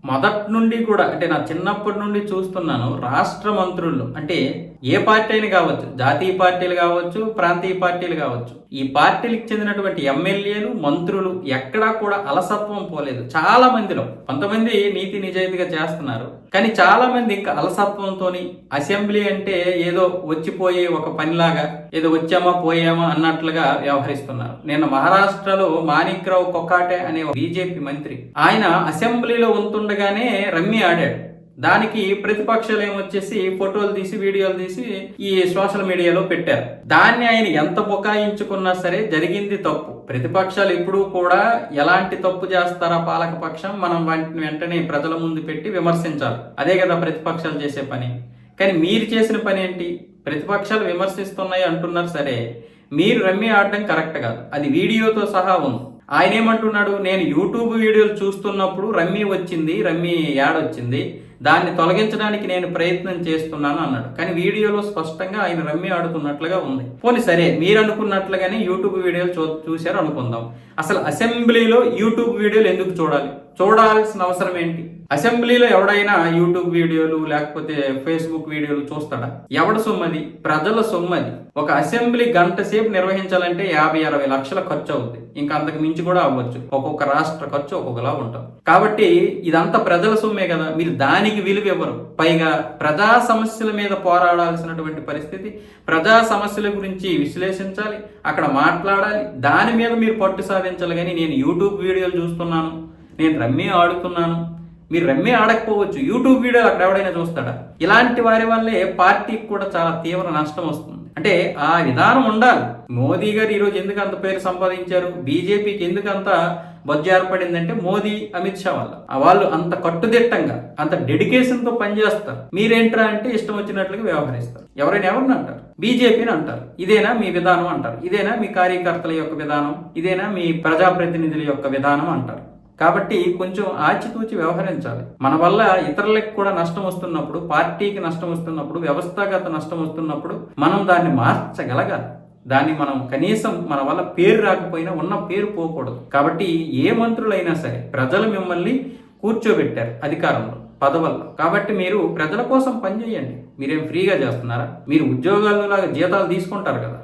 మొదటి నుండి కూడా అంటే నా చిన్నప్పటి నుండి చూస్తున్నాను, రాష్ట్ర మంత్రులు అంటే ఏ పార్టీ అయినా కావచ్చు, జాతీయ పార్టీలు కావచ్చు, ప్రాంతీయ పార్టీలు కావచ్చు, ఈ పార్టీలకు చెందినటువంటి ఎమ్మెల్యేలు, మంత్రులు ఎక్కడా కూడా అలసత్వం పోలేదు. చాలా మందిలో కొంతమంది నీతి నిజాయితీగా చేస్తున్నారు, కానీ చాలా మంది ఇంకా అలసత్వంతోని అసెంబ్లీ అంటే ఏదో వచ్చిపోయే ఒక పనిలాగా, ఏదో వచ్చామా పోయామా అన్నట్లుగా వ్యవహరిస్తున్నారు. నిన్న మహారాష్ట్రలో మాణిక్రావు కొకాటే అనే బీజేపీ మంత్రి, ఆయన అసెంబ్లీలో ఉంటుండగానే రమ్మి ఆడాడు. దానికి ప్రతిపక్షాలు ఏమొచ్చేసి ఫోటోలు తీసి వీడియోలు తీసి ఈ సోషల్ మీడియాలో పెట్టారు. దాన్ని ఆయన ఎంత బుకాయించుకున్నా సరే జరిగింది తప్పు. ప్రతిపక్షాలు ఎప్పుడూ కూడా ఎలాంటి తప్పు చేస్తారా పాలక పక్షం, మనం వాటిని వెంటనే ప్రజల ముందు పెట్టి విమర్శించాలి. అదే కదా ప్రతిపక్షాలు చేసే పని. కానీ మీరు చేసిన పని ఏంటి? ప్రతిపక్షాలు విమర్శిస్తున్నాయి అంటున్నారు సరే, మీరు రమ్మి ఆడడం కరెక్ట్ కాదు. అది వీడియోతో సహా ఉంది. ఆయన ఏమంటున్నాడు, నేను యూట్యూబ్ వీడియోలు చూస్తున్నప్పుడు రమ్మీ వచ్చింది, రమ్మీ యాడ్ వచ్చింది, దాన్ని తొలగించడానికి నేను ప్రయత్నం చేస్తున్నాను అన్నాడు. కానీ వీడియోలో స్పష్టంగా ఆయన రమ్మీ ఆడుతున్నట్లుగా ఉంది. పోనీ సరే, మీరు అనుకున్నట్లుగానే యూట్యూబ్ వీడియోలు చూశారు అనుకుందాం. అసలు అసెంబ్లీలో యూట్యూబ్ వీడియోలు ఎందుకు చూడాలి? చూడాల్సిన అవసరం ఏంటి? అసెంబ్లీలో ఎవడైనా యూట్యూబ్ వీడియోలు లేకపోతే ఫేస్బుక్ వీడియోలు చూస్తాడా? ఎవడ సొమ్మది? ప్రజల సొమ్మది. ఒక అసెంబ్లీ గంట సేపు నిర్వహించాలంటే 50-60 లక్షల ఖర్చు అవుతుంది. ఇంకా అంతకు మించి కూడా అవ్వచ్చు. ఒక్కొక్క రాష్ట్ర ఖర్చు ఒక్కొక్కలా ఉంటుంది. కాబట్టి ఇదంతా ప్రజల సొమ్మే కదా, మీరు దానికి విలువ ఇవ్వరు. పైగా ప్రజా సమస్యల మీద పోరాడాల్సినటువంటి పరిస్థితి, ప్రజా సమస్యల గురించి విశ్లేషించాలి, అక్కడ మాట్లాడాలి, దాని మీద మీరు పట్టు సాధించాలి. కానీ నేను యూట్యూబ్ వీడియోలు చూస్తున్నాను, నేను రమ్మీ ఆడుతున్నాను, మీరు రమ్మీ ఆడకపోవచ్చు, యూట్యూబ్ వీడియోలు అక్కడ ఎవడైనా చూస్తాడా? ఇలాంటి వారి వల్లే పార్టీకి కూడా చాలా తీవ్ర నష్టం వస్తుంది. అంటే ఆ విధానం ఉండాలి. మోదీ గారు ఈరోజు ఎందుకు అంత పేరు సంపాదించారు? బీజేపీకి ఎందుకు అంత బొజ్జ ఏర్పడిందంటే మోదీ, అమిత్ షా వల్ల. వాళ్ళు అంత కట్టుదిట్టంగా, అంత డెడికేషన్తో పనిచేస్తారు. మీరేంట్రా అంటే ఇష్టం వచ్చినట్లుగా వ్యవహరిస్తారు. ఎవరైనా ఎవరిని అంటారు? బీజేపీని అంటారు. ఇదేనా మీ విధానం అంటారు. ఇదేనా మీ కార్యకర్తల యొక్క విధానం, ఇదేనా మీ ప్రజాప్రతినిధుల యొక్క విధానం అంటారు. కాబట్టి కొంచెం ఆచితూచి వ్యవహరించాలి. మన వల్ల ఇతరులకు కూడా నష్టం వస్తున్నప్పుడు, పార్టీకి నష్టం వస్తున్నప్పుడు, వ్యవస్థాగత నష్టం వస్తున్నప్పుడు మనం దాన్ని మార్చగలగాలి. దాన్ని మనం కనీసం మన వల్ల పేరు రాకపోయినా ఉన్న పేరు పోకూడదు. కాబట్టి ఏ మంత్రులైనా సరే ప్రజలు మిమ్మల్ని కూర్చోబెట్టారు అధికారంలో, పదవుల్లో. కాబట్టి మీరు ప్రజల కోసం పనిచేయండి. మీరేం ఫ్రీగా చేస్తున్నారా? మీరు ఉద్యోగాల్లో లాగా జీతాలు తీసుకుంటారు కదా.